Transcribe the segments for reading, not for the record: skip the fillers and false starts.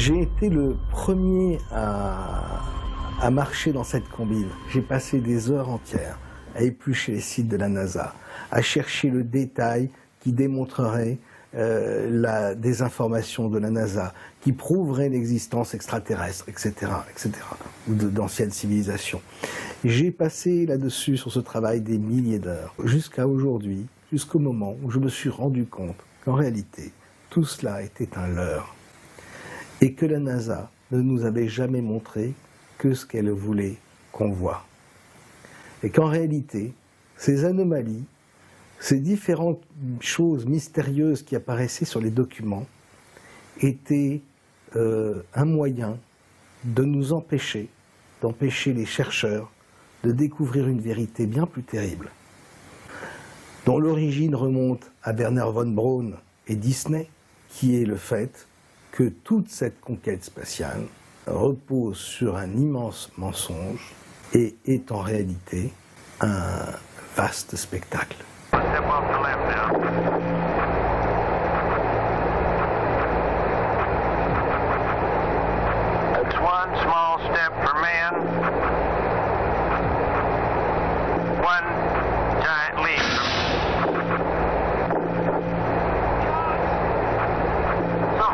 J'ai été le premier à marcher dans cette combine. J'ai passé des heures entières à éplucher les sites de la NASA, à chercher le détail qui démontrerait la désinformation de la NASA, qui prouverait l'existence extraterrestre, etc., etc., ou d'anciennes civilisations. J'ai passé là-dessus, sur ce travail, des milliers d'heures, jusqu'à aujourd'hui, jusqu'au moment où je me suis rendu compte qu'en réalité, tout cela était un leurre, et que la NASA ne nous avait jamais montré que ce qu'elle voulait qu'on voie. Et qu'en réalité, ces anomalies, ces différentes choses mystérieuses qui apparaissaient sur les documents étaient un moyen de nous empêcher, d'empêcher les chercheurs de découvrir une vérité bien plus terrible, dont l'origine remonte à Werner von Braun et Disney, qui est le fait que toute cette conquête spatiale repose sur un immense mensonge et est en réalité un vaste spectacle. Step off the left now. It's one small step for man, one giant leap. So,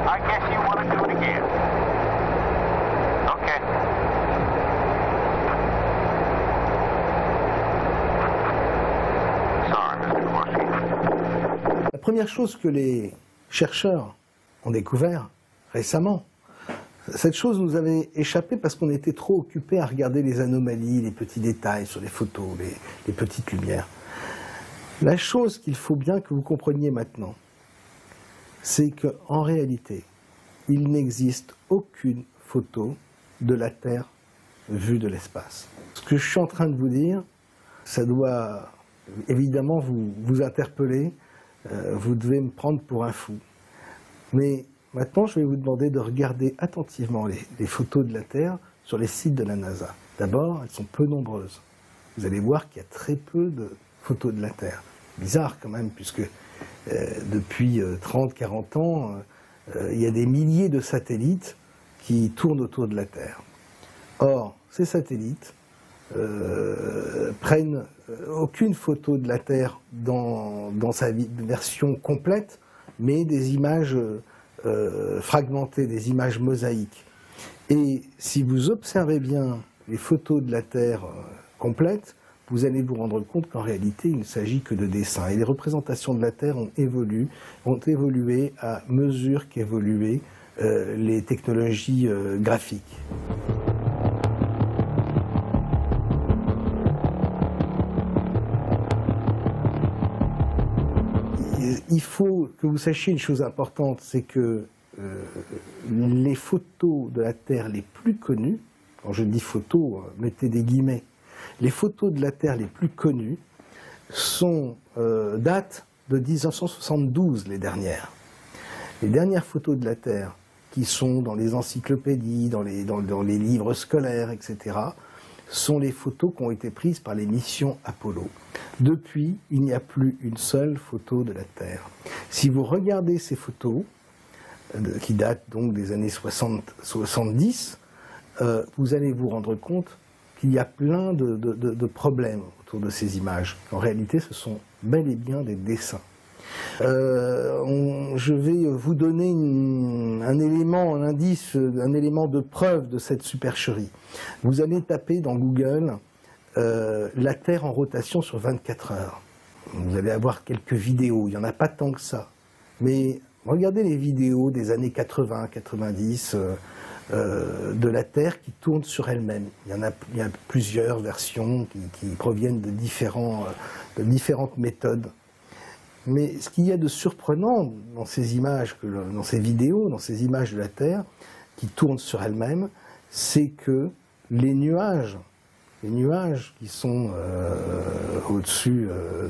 I guess you want to do it again. Okay. La première chose que les chercheurs ont découvert récemment, cette chose nous avait échappé parce qu'on était trop occupés à regarder les anomalies, les petits détails sur les photos, les petites lumières. La chose qu'il faut bien que vous compreniez maintenant, c'est qu'en réalité, il n'existe aucune photo de la Terre vue de l'espace. Ce que je suis en train de vous dire, ça doit évidemment vous interpeller, vous devez me prendre pour un fou. Mais maintenant, je vais vous demander de regarder attentivement les photos de la Terre sur les sites de la NASA. D'abord, elles sont peu nombreuses. Vous allez voir qu'il y a très peu de photos de la Terre. Bizarre quand même, puisque depuis 30-40 ans, il y a des milliers de satellites qui tournent autour de la Terre. Or, ces satellites prennent aucune photo de la Terre dans sa version complète, mais des images fragmentées, des images mosaïques. Et si vous observez bien les photos de la Terre complètes, vous allez vous rendre compte qu'en réalité, il ne s'agit que de dessins. Et les représentations de la Terre ont évolué à mesure qu'évoluaient les technologies graphiques. Il faut que vous sachiez une chose importante, c'est que les photos de la Terre les plus connues, quand je dis photos, mettez des guillemets, les photos de la Terre les plus connues datent de 1972, les dernières. Les dernières photos de la Terre qui sont dans les encyclopédies, dans les livres scolaires, etc., sont les photos qui ont été prises par les missions Apollo. Depuis, il n'y a plus une seule photo de la Terre. Si vous regardez ces photos, qui datent donc des années 70, vous allez vous rendre compte qu'il y a plein de problèmes autour de ces images. En réalité, ce sont bel et bien des dessins. Je vais vous donner un élément, un indice, un élément de preuve de cette supercherie. Vous allez taper dans Google la Terre en rotation sur 24 heures. Vous allez avoir quelques vidéos, il n'y en a pas tant que ça. Mais regardez les vidéos des années 80-90 de la Terre qui tourne sur elle-même. Il y a plusieurs versions qui proviennent de différentes méthodes. Mais ce qu'il y a de surprenant dans ces images, dans ces vidéos, dans ces images de la Terre qui tournent sur elles-mêmes, c'est que les nuages qui sont au-dessus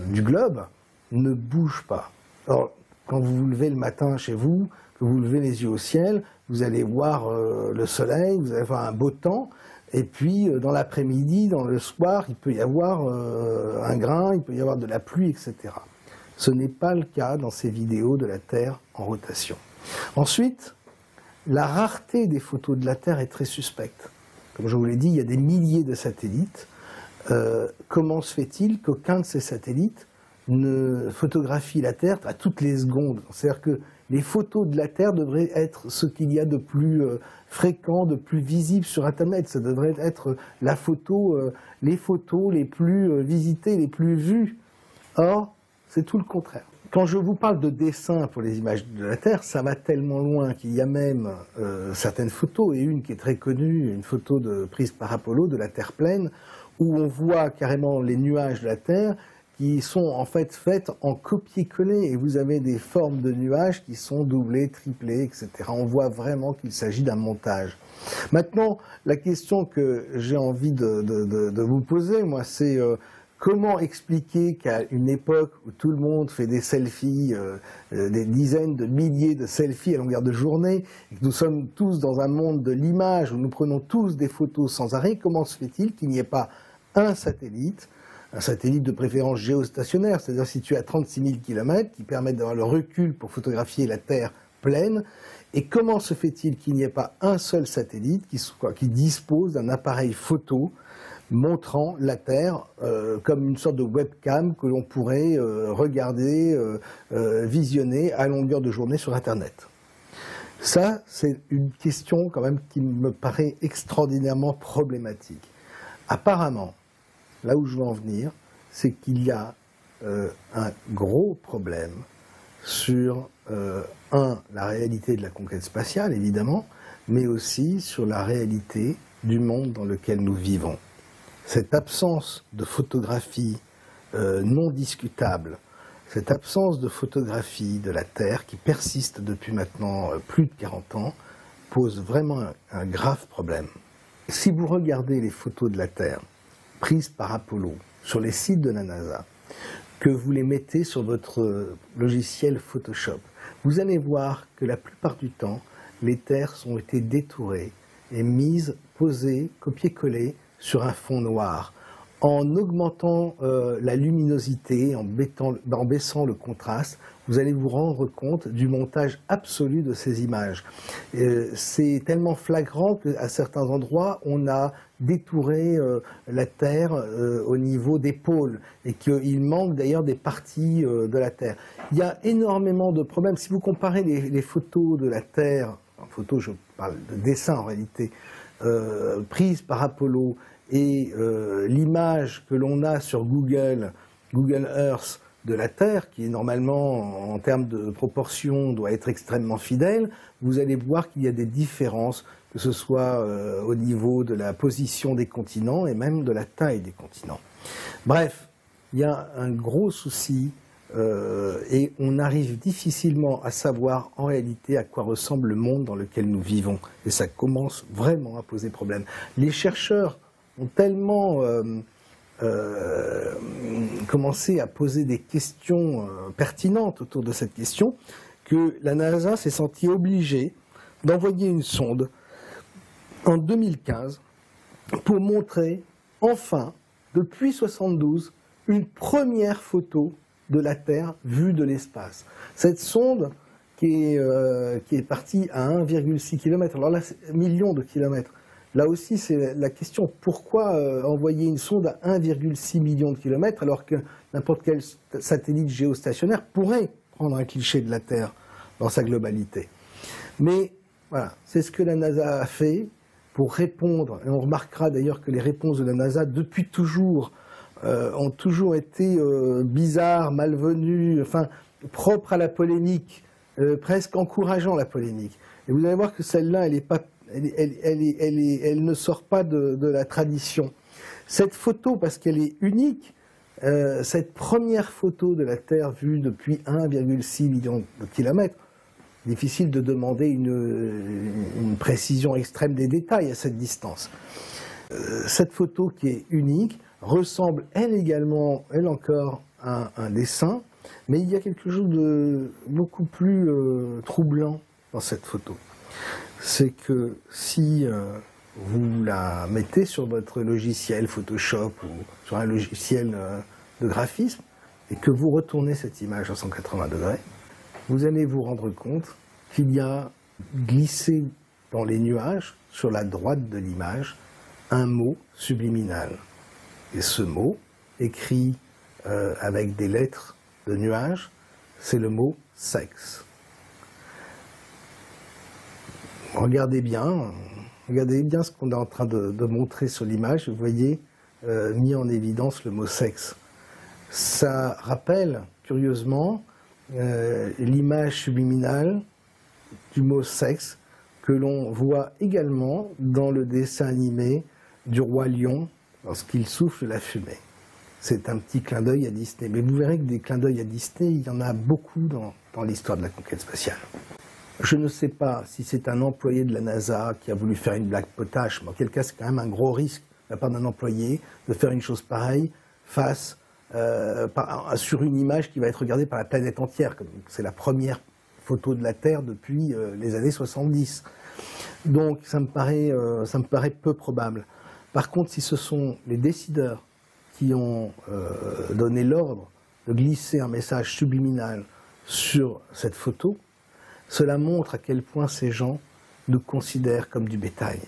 du globe ne bougent pas. Alors, quand vous vous levez le matin chez vous, que vous levez les yeux au ciel, vous allez voir le soleil, vous allez voir un beau temps, et puis dans l'après-midi, dans le soir, il peut y avoir un grain, il peut y avoir de la pluie, etc. Ce n'est pas le cas dans ces vidéos de la Terre en rotation. Ensuite, la rareté des photos de la Terre est très suspecte. Comme je vous l'ai dit, il y a des milliers de satellites. Comment se fait-il qu'aucun de ces satellites ne photographie la Terre à toutes les secondes? C'est-à-dire que les photos de la Terre devraient être ce qu'il y a de plus fréquent, de plus visible sur Internet. Ça devrait être la photo, les photos les plus visitées, les plus vues. Or, c'est tout le contraire. Quand je vous parle de dessin pour les images de la Terre, ça va tellement loin qu'il y a même certaines photos, et une qui est très connue, une photo prise par Apollo de la Terre pleine, où on voit carrément les nuages de la Terre qui sont en fait faites en copier-coller, et vous avez des formes de nuages qui sont doublées, triplées, etc. On voit vraiment qu'il s'agit d'un montage. Maintenant, la question que j'ai envie de vous poser, moi, c'est comment expliquer qu'à une époque où tout le monde fait des selfies, des dizaines de milliers de selfies à longueur de journée, et que nous sommes tous dans un monde de l'image, où nous prenons tous des photos sans arrêt, comment se fait-il qu'il n'y ait pas un satellite de préférence géostationnaire, c'est-à-dire situé à 36 000 km, qui permettent d'avoir le recul pour photographier la Terre pleine? Et comment se fait-il qu'il n'y ait pas un seul satellite qui dispose d'un appareil photo montrant la Terre comme une sorte de webcam que l'on pourrait regarder, visionner à longueur de journée sur Internet? Ça, c'est une question quand même qui me paraît extraordinairement problématique. Apparemment, là où je veux en venir, c'est qu'il y a un gros problème sur, la réalité de la conquête spatiale, évidemment, mais aussi sur la réalité du monde dans lequel nous vivons. Cette absence de photographie non discutable, cette absence de photographie de la Terre qui persiste depuis maintenant plus de 40 ans, pose vraiment un grave problème. Si vous regardez les photos de la Terre prises par Apollo sur les sites de la NASA, que vous les mettez sur votre logiciel Photoshop, vous allez voir que la plupart du temps, les terres ont été détourées et mises, posées, copiées-collées sur un fond noir. En augmentant la luminosité, en baissant le contraste, vous allez vous rendre compte du montage absolu de ces images. C'est tellement flagrant qu'à certains endroits, on a détouré la Terre au niveau des pôles, et qu'il manque d'ailleurs des parties de la Terre. Il y a énormément de problèmes. Si vous comparez les photos de la Terre, en photo je parle de dessin en réalité, prises par Apollo, et l'image que l'on a sur Google Earth de la Terre, qui est normalement, en termes de proportion, doit être extrêmement fidèle, vous allez voir qu'il y a des différences, que ce soit au niveau de la position des continents et même de la taille des continents. Bref, il y a un gros souci et on arrive difficilement à savoir en réalité à quoi ressemble le monde dans lequel nous vivons. Et ça commence vraiment à poser problème. Les chercheurs ont tellement commencé à poser des questions pertinentes autour de cette question que la NASA s'est sentie obligée d'envoyer une sonde en 2015 pour montrer enfin, depuis 1972, une première photo de la Terre vue de l'espace. Cette sonde qui est partie à 1,6 km, alors là, c'est millions de kilomètres. Là aussi, c'est la question, pourquoi envoyer une sonde à 1,6 million de kilomètres alors que n'importe quel satellite géostationnaire pourrait prendre un cliché de la Terre dans sa globalité. Mais voilà, c'est ce que la NASA a fait pour répondre, et on remarquera d'ailleurs que les réponses de la NASA depuis toujours ont toujours été bizarres, malvenues, enfin propres à la polémique, presque encourageant la polémique. Et vous allez voir que celle-là, elle ne sort pas de la tradition. Cette photo, parce qu'elle est unique, cette première photo de la Terre vue depuis 1,6 million de kilomètres, difficile de demander une précision extrême des détails à cette distance. Cette photo qui est unique ressemble, elle également, elle encore, à un dessin, mais il y a quelque chose de beaucoup plus troublant dans cette photo. C'est que si vous la mettez sur votre logiciel Photoshop ou sur un logiciel de graphisme et que vous retournez cette image à 180 degrés, vous allez vous rendre compte qu'il y a glisser dans les nuages, sur la droite de l'image, un mot subliminal. Et ce mot, écrit avec des lettres de nuages, c'est le mot sexe. Regardez bien ce qu'on est en train de montrer sur l'image. Vous voyez mis en évidence le mot sexe. Ça rappelle, curieusement, l'image subliminale du mot sexe que l'on voit également dans le dessin animé du roi lion lorsqu'il souffle la fumée. C'est un petit clin d'œil à Disney. Mais vous verrez que des clins d'œil à Disney, il y en a beaucoup dans l'histoire de la conquête spatiale. Je ne sais pas si c'est un employé de la NASA qui a voulu faire une blague potache, mais en quel cas c'est quand même un gros risque de la part d'un employé de faire une chose pareille sur une image qui va être regardée par la planète entière. C'est la première photo de la Terre depuis les années 70. Donc ça me paraît peu probable. Par contre, si ce sont les décideurs qui ont donné l'ordre de glisser un message subliminal sur cette photo, cela montre à quel point ces gens nous considèrent comme du bétail.